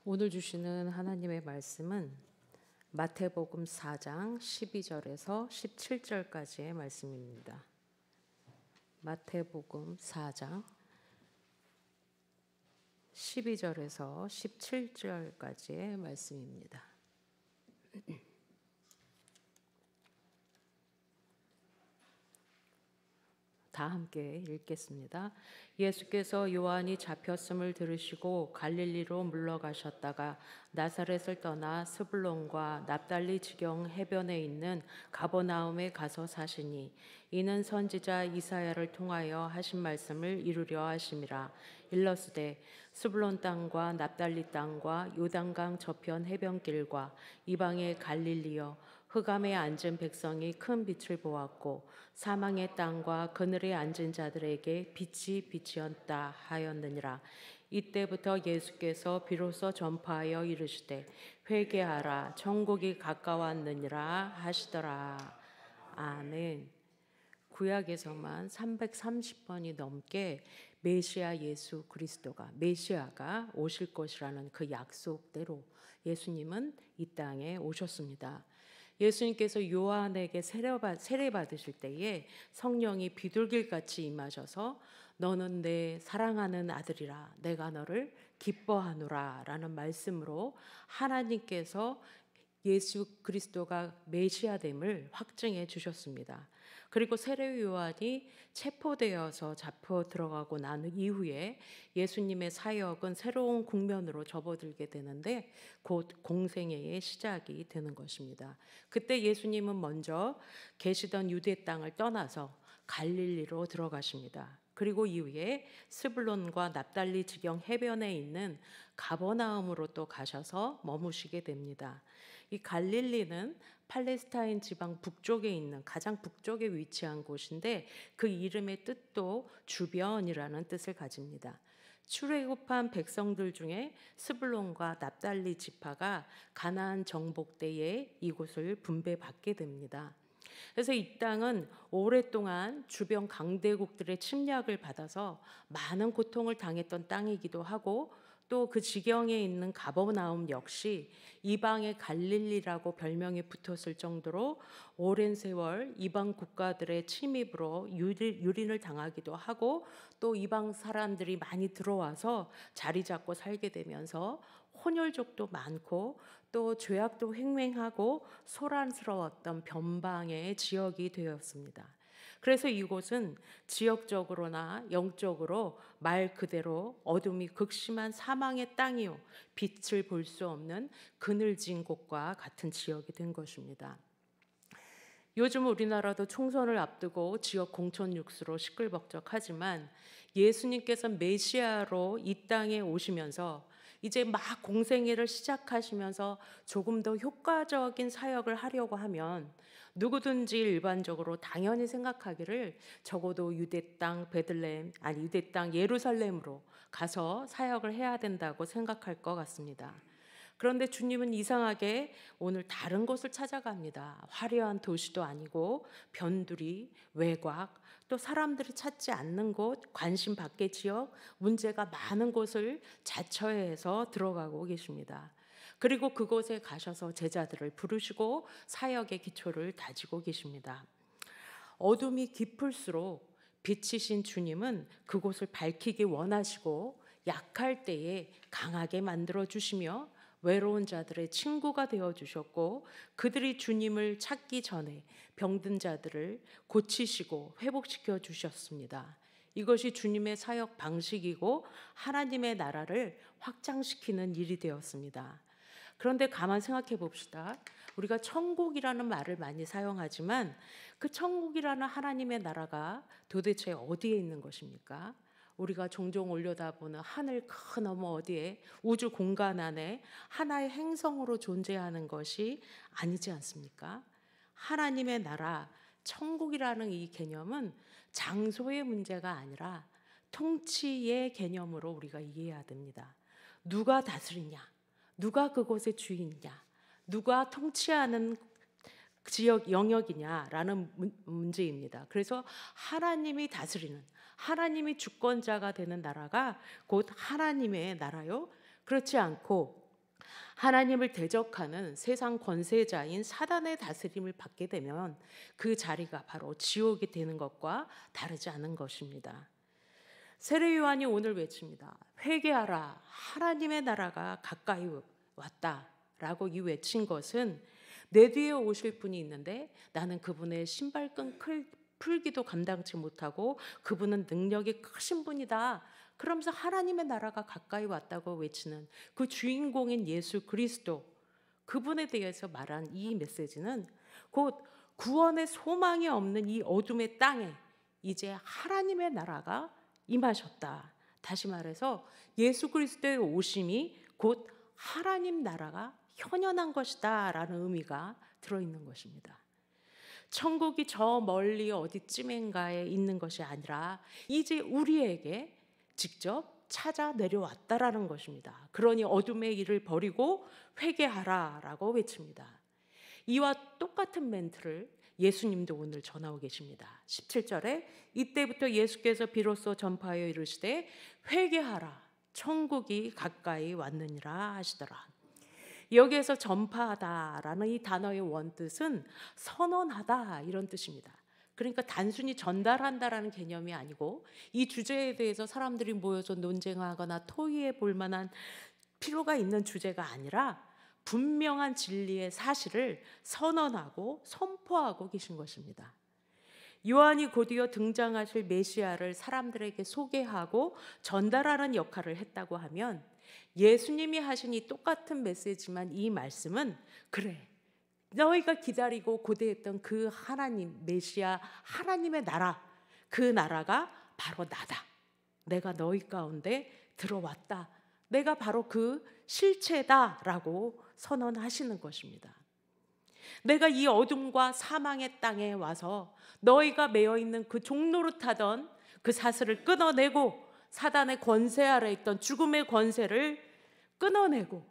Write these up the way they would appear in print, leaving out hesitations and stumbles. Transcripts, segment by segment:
오늘 주시는 하나님의 말씀은 마태복음 4장 12절에서 17절까지의 말씀입니다. 마태복음 4장 12절에서 17절까지의 말씀입니다. 다 함께 읽겠습니다. 예수께서 요한이 잡혔음을 들으시고 갈릴리로 물러가셨다가 나사렛을 떠나 스불론과 납달리 지경 해변에 있는 가버나움에 가서 사시니 이는 선지자 이사야를 통하여 하신 말씀을 이루려 하심이라. 일러스되 스불론 땅과 납달리 땅과 요단강 저편 해변길과 이방의 갈릴리여, 흑암에 앉은 백성이 큰 빛을 보았고 사망의 땅과 그늘에 앉은 자들에게 빛이 비치었다 하였느니라. 이때부터 예수께서 비로소 전파하여 이르시되 회개하라, 천국이 가까웠느니라 하시더라. 아멘. 구약에서만 330번이 넘게 메시아 예수 그리스도가, 메시아가 오실 것이라는 그 약속대로 예수님은 이 땅에 오셨습니다. 예수님께서 요한에게 세례 받으실 때에 성령이 비둘기같이 임하셔서 너는 내 사랑하는 아들이라, 내가 너를 기뻐하노라 라는 말씀으로 하나님께서 예수 그리스도가 메시아됨을 확증해 주셨습니다. 그리고 세례 요한이 체포되어서 잡혀 들어가고 난 이후에 예수님의 사역은 새로운 국면으로 접어들게 되는데 곧 공생애의 시작이 되는 것입니다. 그때 예수님은 먼저 계시던 유대 땅을 떠나서 갈릴리로 들어가십니다. 그리고 이후에 스불론과 납달리 지경 해변에 있는 가버나움으로 또 가셔서 머무시게 됩니다. 이 갈릴리는 팔레스타인 지방 북쪽에 있는, 가장 북쪽에 위치한 곳인데 그 이름의 뜻도 주변이라는 뜻을 가집니다. 출애굽한 백성들 중에 스불론과 납달리 지파가 가나안 정복 때에 이곳을 분배받게 됩니다. 그래서 이 땅은 오랫동안 주변 강대국들의 침략을 받아서 많은 고통을 당했던 땅이기도 하고, 또 그 지경에 있는 가버나움 역시 이방의 갈릴리라고 별명이 붙었을 정도로 오랜 세월 이방 국가들의 침입으로 유린을 당하기도 하고, 또 이방 사람들이 많이 들어와서 자리 잡고 살게 되면서 혼혈족도 많고 또 죄악도 횡행하고 소란스러웠던 변방의 지역이 되었습니다. 그래서 이곳은 지역적으로나 영적으로 말 그대로 어둠이 극심한 사망의 땅이요, 빛을 볼 수 없는 그늘진 곳과 같은 지역이 된 것입니다. 요즘 우리나라도 총선을 앞두고 지역 공천 뉴스로 시끌벅적하지만 예수님께서 메시아로 이 땅에 오시면서 이제 막 공생애를 시작하시면서 조금 더 효과적인 사역을 하려고 하면 누구든지 일반적으로 당연히 생각하기를 적어도 유대 땅 베들레헴, 아니 유대 땅 예루살렘으로 가서 사역을 해야 된다고 생각할 것 같습니다. 그런데 주님은 이상하게 오늘 다른 곳을 찾아갑니다. 화려한 도시도 아니고 변두리, 외곽, 또 사람들이 찾지 않는 곳, 관심 밖의 지역, 문제가 많은 곳을 자처해서 들어가고 계십니다. 그리고 그곳에 가셔서 제자들을 부르시고 사역의 기초를 다지고 계십니다. 어둠이 깊을수록 빛이신 주님은 그곳을 밝히기 원하시고 약할 때에 강하게 만들어 주시며 외로운 자들의 친구가 되어주셨고, 그들이 주님을 찾기 전에 병든 자들을 고치시고 회복시켜 주셨습니다. 이것이 주님의 사역 방식이고 하나님의 나라를 확장시키는 일이 되었습니다. 그런데 가만 생각해 봅시다. 우리가 천국이라는 말을 많이 사용하지만 그 천국이라는 하나님의 나라가 도대체 어디에 있는 것입니까? 우리가 종종 올려다보는 하늘 큰 너머 어디에, 우주 공간 안에 하나의 행성으로 존재하는 것이 아니지 않습니까? 하나님의 나라, 천국이라는 이 개념은 장소의 문제가 아니라 통치의 개념으로 우리가 이해해야 됩니다. 누가 다스리냐? 누가 그곳의 주인이냐? 누가 통치하는 지역 영역이냐라는 문제입니다. 그래서 하나님이 다스리는, 하나님이 주권자가 되는 나라가 곧 하나님의 나라요. 그렇지 않고 하나님을 대적하는 세상 권세자인 사단의 다스림을 받게 되면 그 자리가 바로 지옥이 되는 것과 다르지 않은 것입니다. 세례 요한이 오늘 외칩니다. 회개하라, 하나님의 나라가 가까이 왔다라고 이 외친 것은 내 뒤에 오실 분이 있는데 나는 그분의 신발끈 풀기도 감당치 못하고 그분은 능력이 크신 분이다. 그러면서 하나님의 나라가 가까이 왔다고 외치는 그 주인공인 예수 그리스도, 그분에 대해서 말한 이 메시지는 곧 구원의 소망이 없는 이 어둠의 땅에 이제 하나님의 나라가 임하셨다. 다시 말해서 예수 그리스도의 오심이 곧 하나님 나라가 현현한 것이다 라는 의미가 들어있는 것입니다. 천국이 저 멀리 어디쯤인가에 있는 것이 아니라 이제 우리에게 직접 찾아 내려왔다라는 것입니다. 그러니 어둠의 일을 버리고 회개하라라고 외칩니다. 이와 똑같은 멘트를 예수님도 오늘 전하고 계십니다. 17절에 이때부터 예수께서 비로소 전파하여 이르시되 회개하라 천국이 가까이 왔느니라 하시더라. 여기에서 전파하다라는 이 단어의 원뜻은 선언하다 이런 뜻입니다. 그러니까 단순히 전달한다라는 개념이 아니고 이 주제에 대해서 사람들이 모여서 논쟁하거나 토의해 볼 만한 필요가 있는 주제가 아니라 분명한 진리의 사실을 선언하고 선포하고 계신 것입니다. 요한이 곧이어 등장하실 메시아를 사람들에게 소개하고 전달하는 역할을 했다고 하면 예수님이 하신 이 똑같은 메시지만 이 말씀은 그래, 너희가 기다리고 고대했던 그 하나님, 메시아 하나님의 나라, 그 나라가 바로 나다. 내가 너희 가운데 들어왔다. 내가 바로 그 실체다라고 선언하시는 것입니다. 내가 이 어둠과 사망의 땅에 와서 너희가 매여 있는 그 종노릇하던 그 사슬을 끊어내고 사단의 권세 아래 있던 죽음의 권세를 끊어내고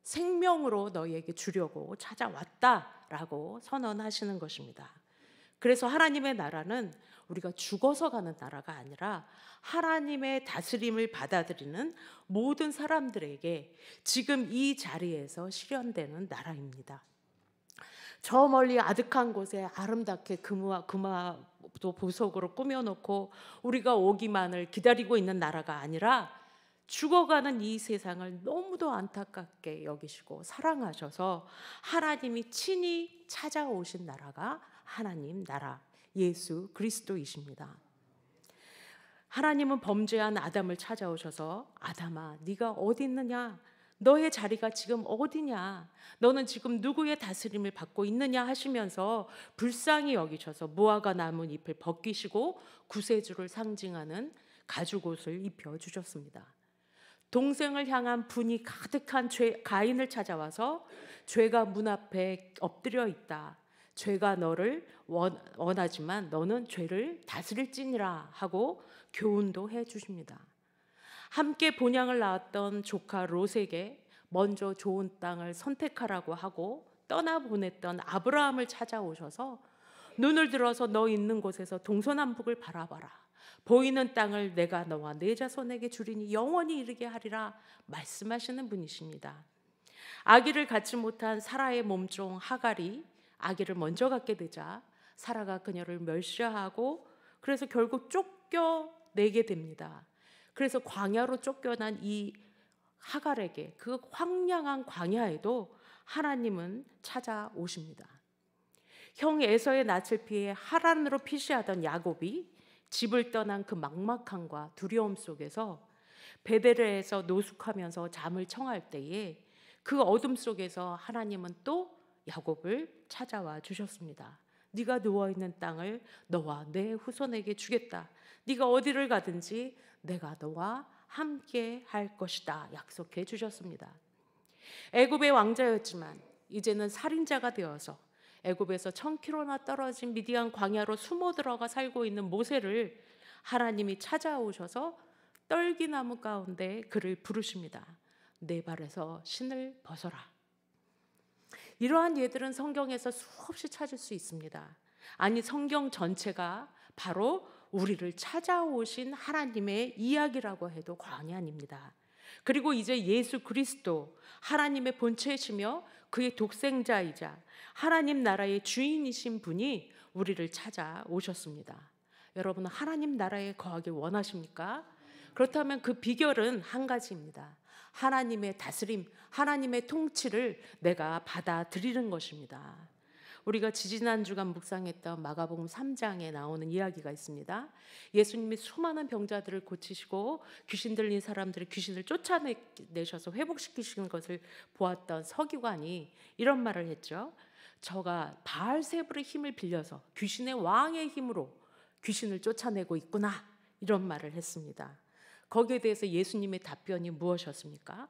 생명으로 너희에게 주려고 찾아왔다라고 선언하시는 것입니다. 그래서 하나님의 나라는 우리가 죽어서 가는 나라가 아니라 하나님의 다스림을 받아들이는 모든 사람들에게 지금 이 자리에서 실현되는 나라입니다. 저 멀리 아득한 곳에 아름답게 금화도 보석으로 꾸며놓고 우리가 오기만을 기다리고 있는 나라가 아니라 죽어가는 이 세상을 너무도 안타깝게 여기시고 사랑하셔서 하나님이 친히 찾아오신 나라가 하나님 나라 예수 그리스도이십니다. 하나님은 범죄한 아담을 찾아오셔서 아담아 네가 어디 있느냐, 너의 자리가 지금 어디냐, 너는 지금 누구의 다스림을 받고 있느냐 하시면서 불쌍히 여기셔서 무화과 나뭇잎을 벗기시고 구세주를 상징하는 가죽옷을 입혀주셨습니다. 동생을 향한 분이 가득한 가인을 찾아와서 죄가 문 앞에 엎드려 있다. 죄가 너를 원하지만 너는 죄를 다스릴지니라 하고 교훈도 해주십니다. 함께 본향을 낳았던 조카 롯에게 먼저 좋은 땅을 선택하라고 하고 떠나보냈던 아브라함을 찾아오셔서 눈을 들어서 너 있는 곳에서 동서남북을 바라봐라. 보이는 땅을 내가 너와 네 자손에게 주리니 영원히 이르게 하리라 말씀하시는 분이십니다. 아기를 갖지 못한 사라의 몸종 하갈이 아기를 먼저 갖게 되자 사라가 그녀를 멸시하고 그래서 결국 쫓겨내게 됩니다. 그래서 광야로 쫓겨난 이 하갈에게 그 황량한 광야에도 하나님은 찾아오십니다. 형 에서의 낯을 피해 하란으로 피시하던 야곱이 집을 떠난 그 막막함과 두려움 속에서 베델에서 노숙하면서 잠을 청할 때에 그 어둠 속에서 하나님은 또 야곱을 찾아와 주셨습니다. 네가 누워있는 땅을 너와 내 후손에게 주겠다. 네가 어디를 가든지 내가 너와 함께 할 것이다 약속해 주셨습니다. 애굽의 왕자였지만 이제는 살인자가 되어서 애굽에서 1000km나 떨어진 미디안 광야로 숨어 들어가 살고 있는 모세를 하나님이 찾아오셔서 떨기나무 가운데 그를 부르십니다. 내 발에서 신을 벗어라. 이러한 예들은 성경에서 수없이 찾을 수 있습니다. 아니 성경 전체가 바로 우리를 찾아오신 하나님의 이야기라고 해도 과언이 아닙니다. 그리고 이제 예수 그리스도 하나님의 본체이시며 그의 독생자이자 하나님 나라의 주인이신 분이 우리를 찾아오셨습니다. 여러분은 하나님 나라에 거하길 원하십니까? 그렇다면 그 비결은 한 가지입니다. 하나님의 다스림, 하나님의 통치를 내가 받아들이는 것입니다. 우리가 지지난 주간 묵상했던 마가복음 3장에 나오는 이야기가 있습니다. 예수님이 수많은 병자들을 고치시고 귀신 들린 사람들의 귀신을 쫓아내셔서 회복시키시는 것을 보았던 서기관이 이런 말을 했죠. 저가 바알세불의 힘을 빌려서 귀신의 왕의 힘으로 귀신을 쫓아내고 있구나, 이런 말을 했습니다. 거기에 대해서 예수님의 답변이 무엇이었습니까?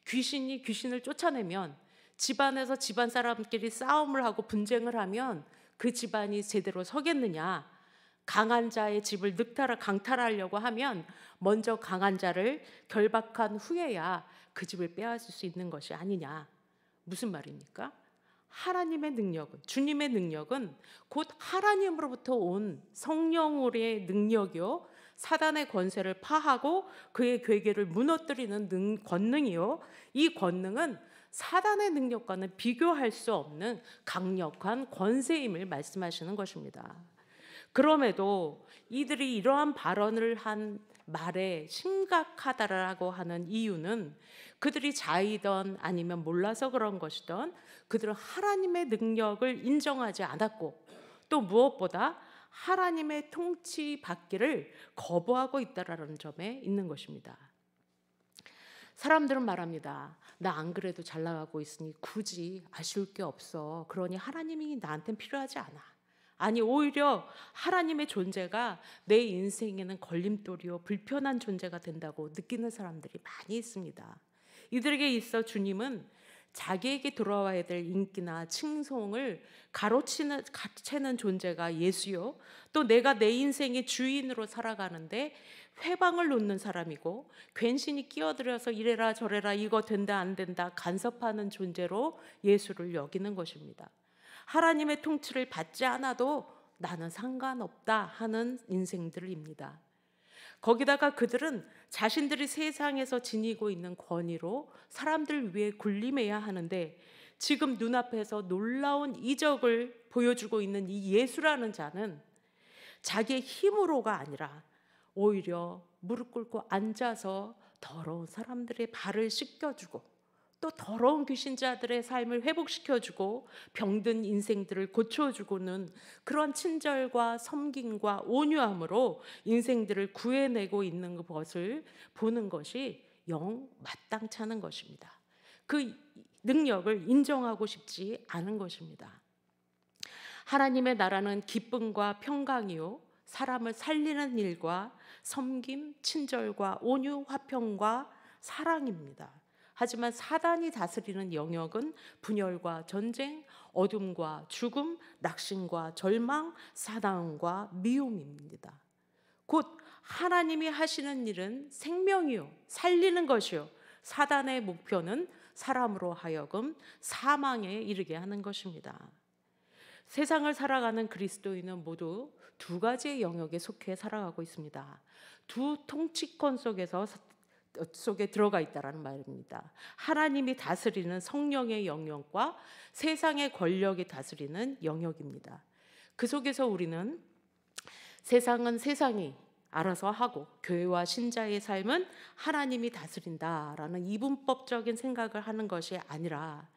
귀신이 귀신을 쫓아내면 집안에서 집안 사람끼리 싸움을 하고 분쟁을 하면 그 집안이 제대로 서겠느냐? 강한 자의 집을 강탈하려고 하면 먼저 강한 자를 결박한 후에야 그 집을 빼앗을 수 있는 것이 아니냐? 무슨 말입니까? 하나님의 능력은, 주님의 능력은 곧 하나님으로부터 온 성령의 능력이요, 사단의 권세를 파하고 그의 괴계를 무너뜨리는 권능이요, 이 권능은 사단의 능력과는 비교할 수 없는 강력한 권세임을 말씀하시는 것입니다. 그럼에도 이들이 이러한 발언을 한 말에 심각하다라고 하는 이유는 그들이 자의던 아니면 몰라서 그런 것이던 그들은 하나님의 능력을 인정하지 않았고 또 무엇보다 하나님의 통치 받기를 거부하고 있다라는 점에 있는 것입니다. 사람들은 말합니다. 나 안 그래도 잘 나가고 있으니 굳이 아쉬울 게 없어. 그러니 하나님이 나한테는 필요하지 않아. 아니, 오히려 하나님의 존재가 내 인생에는 걸림돌이요, 불편한 존재가 된다고 느끼는 사람들이 많이 있습니다. 이들에게 있어 주님은 자기에게 돌아와야 될 인기나 칭송을 가로채는 존재가 예수요, 또 내가 내 인생의 주인으로 살아가는데 회방을 놓는 사람이고 괜시니 끼어들어서 이래라 저래라 이거 된다 안 된다 간섭하는 존재로 예수를 여기는 것입니다. 하나님의 통치를 받지 않아도 나는 상관없다 하는 인생들입니다. 거기다가 그들은 자신들이 세상에서 지니고 있는 권위로 사람들 위에 군림해야 하는데 지금 눈앞에서 놀라운 이적을 보여주고 있는 이 예수라는 자는 자기의 힘으로가 아니라 오히려 무릎 꿇고 앉아서 더러운 사람들의 발을 씻겨주고 또 더러운 귀신자들의 삶을 회복시켜주고 병든 인생들을 고쳐주고는 그런 친절과 섬김과 온유함으로 인생들을 구해내고 있는 것을 보는 것이 영 마땅치 않은 것입니다. 그 능력을 인정하고 싶지 않은 것입니다. 하나님의 나라는 기쁨과 평강이요, 사람을 살리는 일과 섬김, 친절과 온유, 화평과 사랑입니다. 하지만 사단이 다스리는 영역은 분열과 전쟁, 어둠과 죽음, 낙심과 절망, 사랑과 미움입니다. 곧 하나님이 하시는 일은 생명이요, 살리는 것이요, 사단의 목표는 사람으로 하여금 사망에 이르게 하는 것입니다. 세상을 살아가는 그리스도인은 모두 두 가지의 영역에 속해 살아가고 있습니다. 두 통치권 속에 들어가 있다라는 말입니다. 하나님이 다스리는 성령의 영역과 세상의 권력이 다스리는 영역입니다. 그 속에서 우리는 세상은 세상이 알아서 하고 교회와 신자의 삶은 하나님이 다스린다라는 이분법적인 생각을 하는 것이 아니라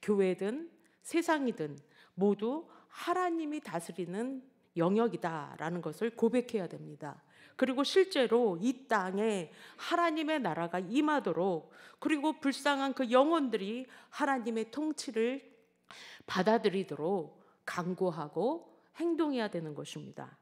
교회든 세상이든 모두 하나님이 다스리는 영역이다라는 것을 고백해야 됩니다. 그리고 실제로 이 땅에 하나님의 나라가 임하도록, 그리고 불쌍한 그 영혼들이 하나님의 통치를 받아들이도록 강구하고 행동해야 되는 것입니다.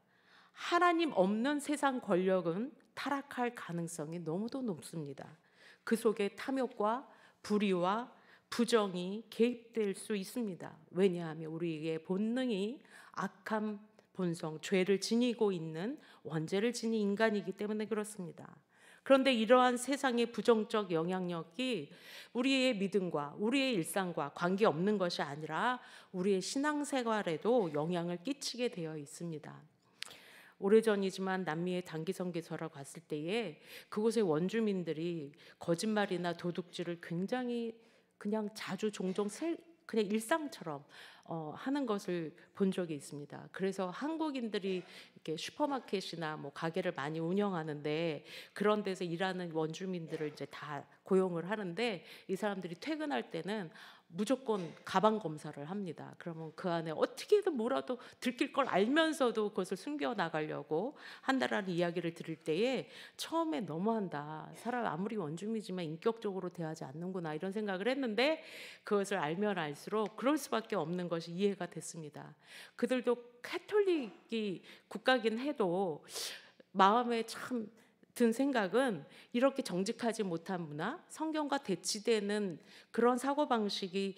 하나님 없는 세상 권력은 타락할 가능성이 너무도 높습니다. 그 속에 탐욕과 불의와 부정이 개입될 수 있습니다. 왜냐하면 우리의 본능이 악한 본성, 죄를 지니고 있는 원죄를 지닌 인간이기 때문에 그렇습니다. 그런데 이러한 세상의 부정적 영향력이 우리의 믿음과 우리의 일상과 관계없는 것이 아니라 우리의 신앙생활에도 영향을 끼치게 되어 있습니다. 오래전이지만 남미의 단기선교사로 갔을 때에 그곳의 원주민들이 거짓말이나 도둑질을 굉장히 그냥 자주 종종 그냥 일상처럼 하는 것을 본 적이 있습니다. 그래서 한국인들이 이렇게 슈퍼마켓이나 뭐 가게를 많이 운영하는데 그런 데서 일하는 원주민들을 이제 다 고용을 하는데 이 사람들이 퇴근할 때는 무조건 가방 검사를 합니다. 그러면 그 안에 어떻게든 뭐라도 들킬 걸 알면서도 그것을 숨겨 나가려고 한다라는 이야기를 들을 때에 처음에 너무한다. 사람 아무리 원주민이지만 인격적으로 대하지 않는구나 이런 생각을 했는데 그것을 알면 알수록 그럴 수밖에 없는 것이 이해가 됐습니다. 그들도 카톨릭이 국가긴 해도 마음에 참 든 생각은 이렇게 정직하지 못한 문화, 성경과 대치되는 그런 사고방식이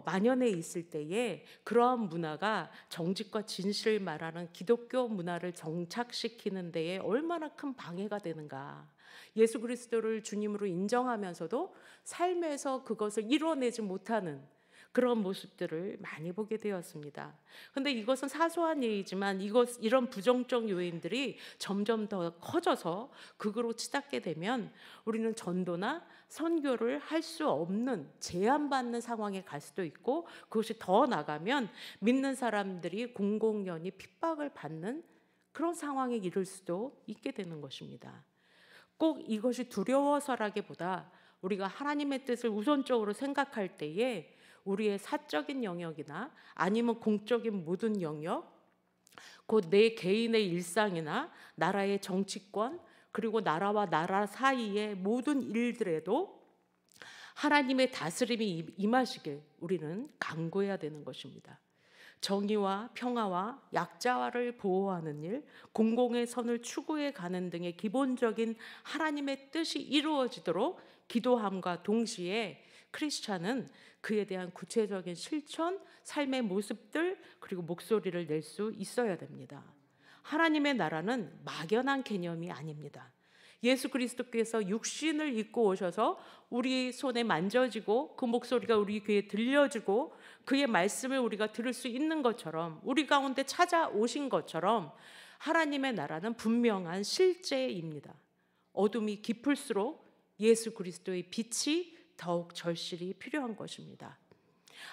만연해 있을 때에 그러한 문화가 정직과 진실을 말하는 기독교 문화를 정착시키는 데에 얼마나 큰 방해가 되는가. 예수 그리스도를 주님으로 인정하면서도 삶에서 그것을 이뤄내지 못하는 그런 모습들을 많이 보게 되었습니다. 그런데 이것은 사소한 일이지만 이런 부정적 요인들이 점점 더 커져서 극으로 치닫게 되면 우리는 전도나 선교를 할 수 없는 제한받는 상황에 갈 수도 있고 그것이 더 나가면 믿는 사람들이 공공연히 핍박을 받는 그런 상황에 이를 수도 있게 되는 것입니다. 꼭 이것이 두려워서라기보다 우리가 하나님의 뜻을 우선적으로 생각할 때에 우리의 사적인 영역이나 아니면 공적인 모든 영역, 곧 내 개인의 일상이나 나라의 정치권 그리고 나라와 나라 사이의 모든 일들에도 하나님의 다스림이 임하시길 우리는 간구해야 되는 것입니다. 정의와 평화와 약자와를 보호하는 일, 공공의 선을 추구해 가는 등의 기본적인 하나님의 뜻이 이루어지도록 기도함과 동시에 크리스찬은 그에 대한 구체적인 실천, 삶의 모습들 그리고 목소리를 낼 수 있어야 됩니다. 하나님의 나라는 막연한 개념이 아닙니다. 예수 그리스도께서 육신을 입고 오셔서 우리 손에 만져지고 그 목소리가 우리 귀에 들려지고 그의 말씀을 우리가 들을 수 있는 것처럼 우리 가운데 찾아오신 것처럼 하나님의 나라는 분명한 실제입니다. 어둠이 깊을수록 예수 그리스도의 빛이 더욱 절실히 필요한 것입니다.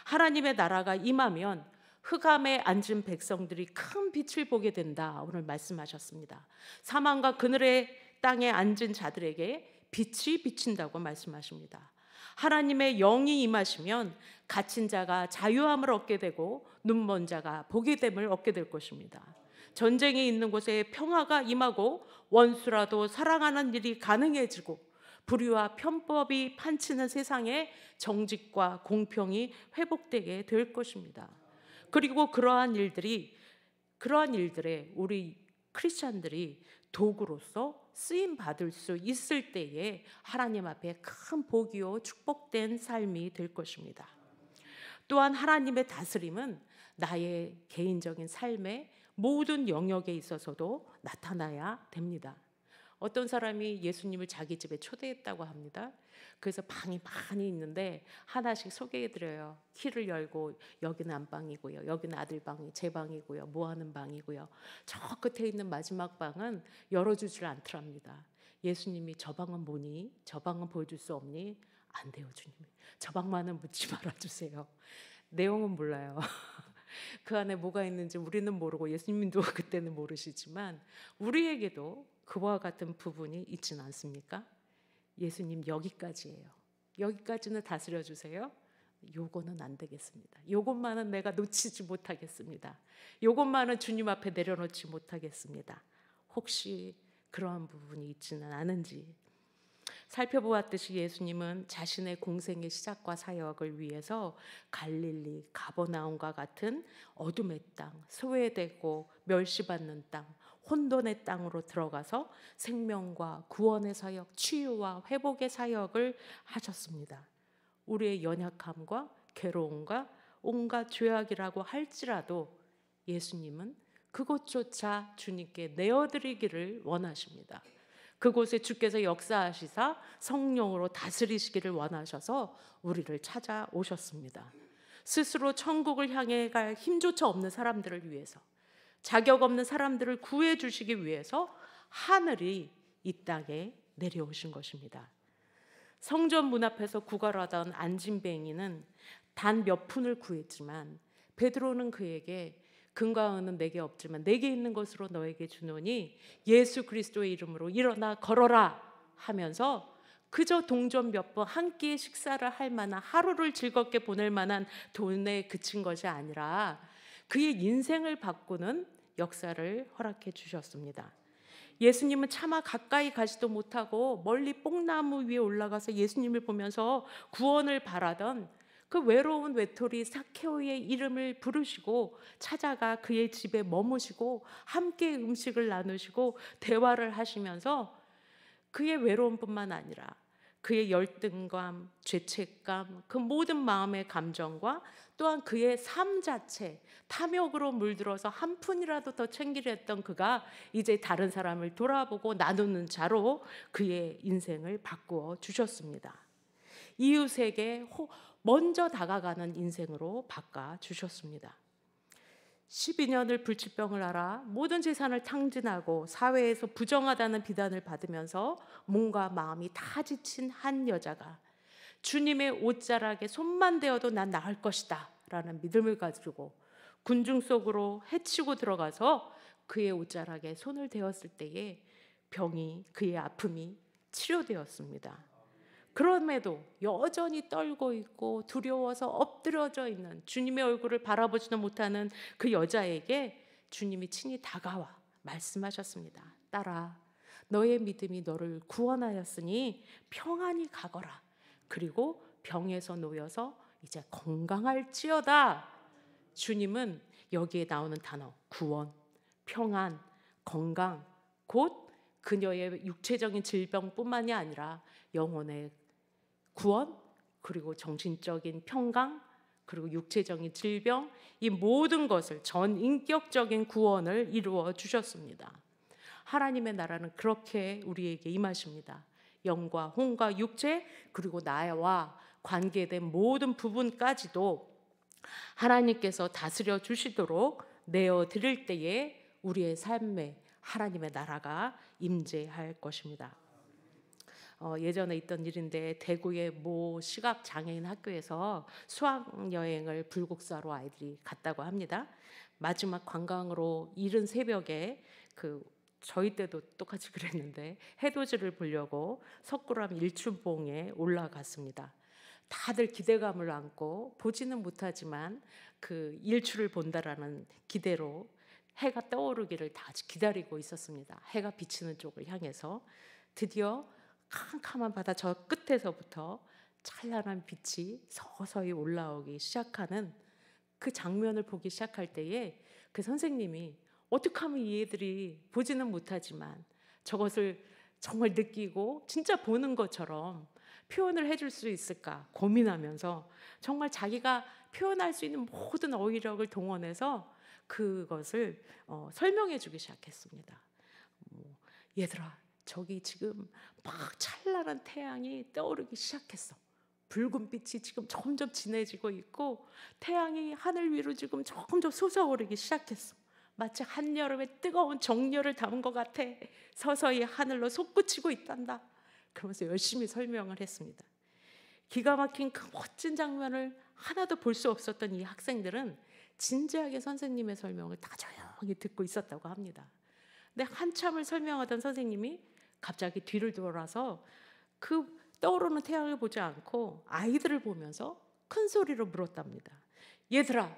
하나님의 나라가 임하면 흑암에 앉은 백성들이 큰 빛을 보게 된다. 오늘 말씀하셨습니다. 사망과 그늘의 땅에 앉은 자들에게 빛이 비친다고 말씀하십니다. 하나님의 영이 임하시면 갇힌 자가 자유함을 얻게 되고 눈먼 자가 보게 됨을 얻게 될 것입니다. 전쟁이 있는 곳에 평화가 임하고 원수라도 사랑하는 일이 가능해지고 불의와 편법이 판치는 세상에 정직과 공평이 회복되게 될 것입니다. 그리고 그러한 일들에 우리 크리스찬들이 도구로서 쓰임 받을 수 있을 때에 하나님 앞에 큰 복이요 축복된 삶이 될 것입니다. 또한 하나님의 다스림은 나의 개인적인 삶의 모든 영역에 있어서도 나타나야 됩니다. 어떤 사람이 예수님을 자기 집에 초대했다고 합니다. 그래서 방이 많이 있는데 하나씩 소개해드려요. 키를 열고 여기는 안방이고요, 여기는 아들 방이 제 방이고요, 뭐하는 방이고요. 저 끝에 있는 마지막 방은 열어주질 않더랍니다. 예수님이 저 방은 뭐니? 저 방은 보여줄 수 없니? 안 돼요 주님. 저 방만은 묻지 말아주세요. 내용은 몰라요. 그 안에 뭐가 있는지 우리는 모르고 예수님도 그때는 모르시지만 우리에게도 그와 같은 부분이 있지는 않습니까? 예수님 여기까지예요. 여기까지는 다스려 주세요. 요거는 안 되겠습니다. 요것만은 내가 놓치지 못하겠습니다. 요것만은 주님 앞에 내려놓지 못하겠습니다. 혹시 그러한 부분이 있지는 않은지 살펴보았듯이 예수님은 자신의 공생의 시작과 사역을 위해서 갈릴리, 가버나움과 같은 어둠의 땅, 소외되고 멸시받는 땅, 혼돈의 땅으로 들어가서 생명과 구원의 사역, 치유와 회복의 사역을 하셨습니다. 우리의 연약함과 괴로움과 온갖 죄악이라고 할지라도 예수님은 그것조차 주님께 내어드리기를 원하십니다. 그곳에 주께서 역사하시사 성령으로 다스리시기를 원하셔서 우리를 찾아오셨습니다. 스스로 천국을 향해 갈 힘조차 없는 사람들을 위해서, 자격 없는 사람들을 구해 주시기 위해서 하늘이 이 땅에 내려오신 것입니다. 성전 문 앞에서 구걸하던 안진뱅이는 단 몇 푼을 구했지만 베드로는 그에게 금과 은은 내게 없지만 내게 있는 것으로 너에게 주노니 예수 그리스도의 이름으로 일어나 걸어라 하면서 그저 동전 몇 번 한 끼의 식사를 할 만한, 하루를 즐겁게 보낼 만한 돈에 그친 것이 아니라 그의 인생을 바꾸는 역사를 허락해 주셨습니다. 예수님은 차마 가까이 가지도 못하고 멀리 뽕나무 위에 올라가서 예수님을 보면서 구원을 바라던 그 외로운 외톨이 삭케오의 이름을 부르시고 찾아가 그의 집에 머무시고 함께 음식을 나누시고 대화를 하시면서 그의 외로움뿐만 아니라 그의 열등감, 죄책감, 그 모든 마음의 감정과 또한 그의 삶 자체, 탐욕으로 물들어서 한 푼이라도 더 챙기려 했던 그가 이제 다른 사람을 돌아보고 나누는 자로 그의 인생을 바꾸어 주셨습니다. 이웃에게 먼저 다가가는 인생으로 바꿔 주셨습니다. 12년을 불치병을 앓아 모든 재산을 탕진하고 사회에서 부정하다는 비난을 받으면서 몸과 마음이 다 지친 한 여자가 주님의 옷자락에 손만 대어도 난 나을 것이다 라는 믿음을 가지고 군중 속으로 헤치고 들어가서 그의 옷자락에 손을 대었을 때에 병이, 그의 아픔이 치료되었습니다. 그럼에도 여전히 떨고 있고 두려워서 엎드려져 있는, 주님의 얼굴을 바라보지도 못하는 그 여자에게 주님이 친히 다가와 말씀하셨습니다. 딸아, 너의 믿음이 너를 구원하였으니 평안히 가거라. 그리고 병에서 놓여서 이제 건강할지어다. 주님은 여기에 나오는 단어 구원, 평안, 건강, 곧 그녀의 육체적인 질병뿐만이 아니라 영혼의 구원, 그리고 정신적인 평강, 그리고 육체적인 질병, 이 모든 것을 전인격적인 구원을 이루어 주셨습니다. 하나님의 나라는 그렇게 우리에게 임하십니다. 영과 혼과 육체, 그리고 나와 관계된 모든 부분까지도 하나님께서 다스려 주시도록 내어 드릴 때에 우리의 삶에 하나님의 나라가 임재할 것입니다. 예전에 있던 일인데 대구의 모 시각장애인 학교에서 수학여행을 불국사로 아이들이 갔다고 합니다. 마지막 관광으로 이른 새벽에 저희 때도 똑같이 그랬는데 해돋이를 보려고 석굴암 일출봉에 올라갔습니다. 다들 기대감을 안고 보지는 못하지만 그 일출을 본다라는 기대로 해가 떠오르기를 다 기다리고 있었습니다. 해가 비치는 쪽을 향해서 드디어 캄캄한 바다 저 끝에서부터 찬란한 빛이 서서히 올라오기 시작하는 그 장면을 보기 시작할 때에 그 선생님이 어떻게 하면 이 애들이 보지는 못하지만 저것을 정말 느끼고 진짜 보는 것처럼 표현을 해줄 수 있을까 고민하면서 정말 자기가 표현할 수 있는 모든 어휘력을 동원해서 그것을 설명해 주기 시작했습니다. 얘들아, 저기 지금 막 찬란한 태양이 떠오르기 시작했어. 붉은 빛이 지금 점점 진해지고 있고 태양이 하늘 위로 지금 점점 솟아오르기 시작했어. 마치 한여름에 뜨거운 정열을 담은 것 같아. 서서히 하늘로 솟구치고 있단다. 그러면서 열심히 설명을 했습니다. 기가 막힌 그 멋진 장면을 하나도 볼 수 없었던 이 학생들은 진지하게 선생님의 설명을 다 조용히 듣고 있었다고 합니다. 근데 한참을 설명하던 선생님이 갑자기 뒤를 돌아서 그 떠오르는 태양을 보지 않고 아이들을 보면서 큰 소리로 물었답니다. 얘들아,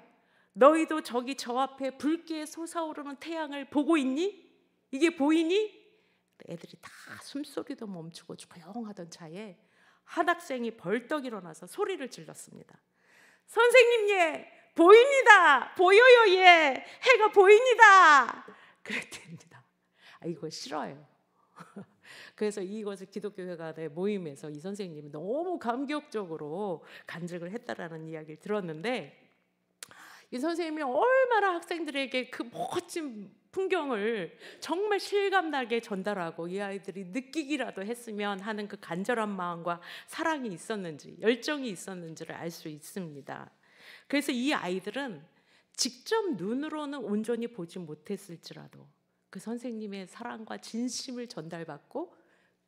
너희도 저기 저 앞에 붉게 솟아오르는 태양을 보고 있니? 이게 보이니? 애들이 다 숨소리도 멈추고 조용하던 차에 한 학생이 벌떡 일어나서 소리를 질렀습니다. 선생님, 예, 보입니다. 보여요, 예, 해가 보입니다. 그랬답니다. 이거 싫어요. 그래서 이것을 기독교회관의 모임에서 이 선생님이 너무 감격적으로 간증을 했다라는 이야기를 들었는데, 이 선생님이 얼마나 학생들에게 그 멋진 풍경을 정말 실감나게 전달하고 이 아이들이 느끼기라도 했으면 하는 그 간절한 마음과 사랑이 있었는지, 열정이 있었는지를 알 수 있습니다. 그래서 이 아이들은 직접 눈으로는 온전히 보지 못했을지라도 그 선생님의 사랑과 진심을 전달받고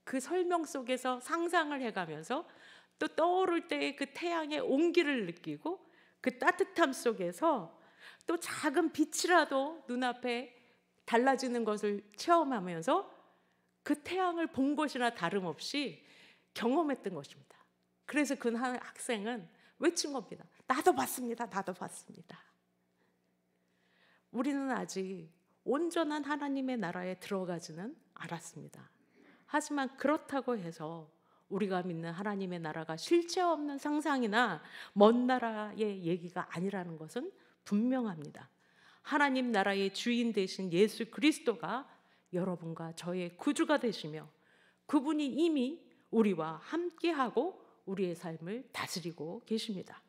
그 설명 속에서 상상을 해가면서 또 떠오를 때의 그 태양의 온기를 느끼고 그 따뜻함 속에서 또 작은 빛이라도 눈앞에 달라지는 것을 체험하면서 그 태양을 본 것이나 다름없이 경험했던 것입니다. 그래서 그 한 학생은 외친 겁니다. 나도 봤습니다. 나도 봤습니다. 우리는 아직 온전한 하나님의 나라에 들어가지는 않았습니다. 하지만 그렇다고 해서 우리가 믿는 하나님의 나라가 실체 없는 상상이나 먼 나라의 얘기가 아니라는 것은 분명합니다. 하나님 나라의 주인 되신 예수 그리스도가 여러분과 저의 구주가 되시며 그분이 이미 우리와 함께하고 우리의 삶을 다스리고 계십니다.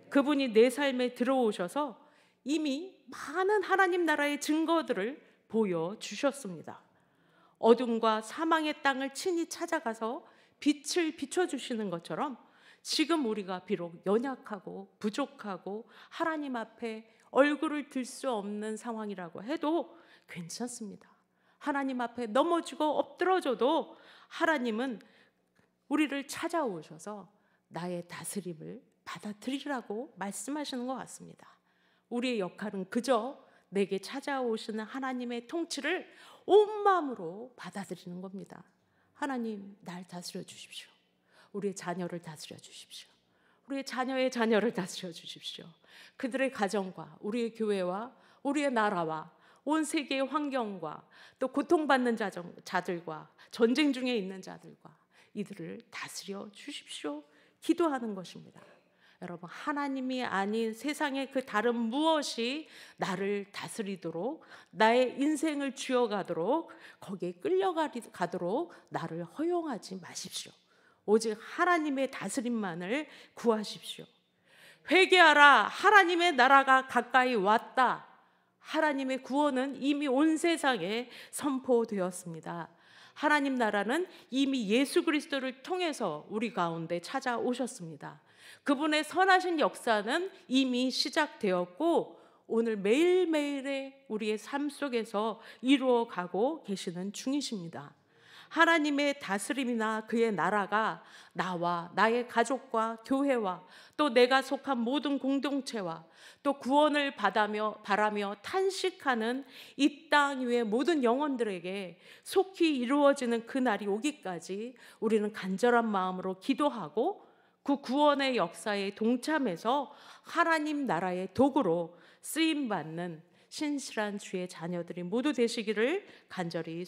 그분이 내 삶에 들어오셔서 이미 많은 하나님 나라의 증거들을 보여주셨습니다. 어둠과 사망의 땅을 친히 찾아가서 빛을 비춰주시는 것처럼 지금 우리가 비록 연약하고 부족하고 하나님 앞에 얼굴을 들 수 없는 상황이라고 해도 괜찮습니다. 하나님 앞에 넘어지고 엎드러져도 하나님은 우리를 찾아오셔서 나의 다스림을 받아들이라고 말씀하시는 것 같습니다. 우리의 역할은 그저 내게 찾아오시는 하나님의 통치를 온 마음으로 받아들이는 겁니다. 하나님, 날 다스려 주십시오. 우리의 자녀를 다스려 주십시오. 우리의 자녀의 자녀를 다스려 주십시오. 그들의 가정과 우리의 교회와 우리의 나라와 온 세계의 환경과 또 고통받는 자들과 전쟁 중에 있는 자들과 이들을 다스려 주십시오. 기도하는 것입니다. 여러분, 하나님이 아닌 세상의 그 다른 무엇이 나를 다스리도록 나의 인생을 쥐어가도록 거기에 끌려가도록 나를 허용하지 마십시오. 오직 하나님의 다스림만을 구하십시오. 회개하라. 하나님의 나라가 가까이 왔다. 하나님의 구원은 이미 온 세상에 선포되었습니다. 하나님 나라는 이미 예수 그리스도를 통해서 우리 가운데 찾아오셨습니다. 그분의 선하신 역사는 이미 시작되었고 오늘 매일매일의 우리의 삶 속에서 이루어가고 계시는 중이십니다. 하나님의 다스림이나 그의 나라가 나와 나의 가족과 교회와 또 내가 속한 모든 공동체와 또 구원을 바라며 탄식하는 이 땅 위의 모든 영혼들에게 속히 이루어지는 그 날이 오기까지 우리는 간절한 마음으로 기도하고 그 구원의 역사에 동참해서 하나님 나라의 도구로 쓰임받는 신실한 주의 자녀들이 모두 되시기를 간절히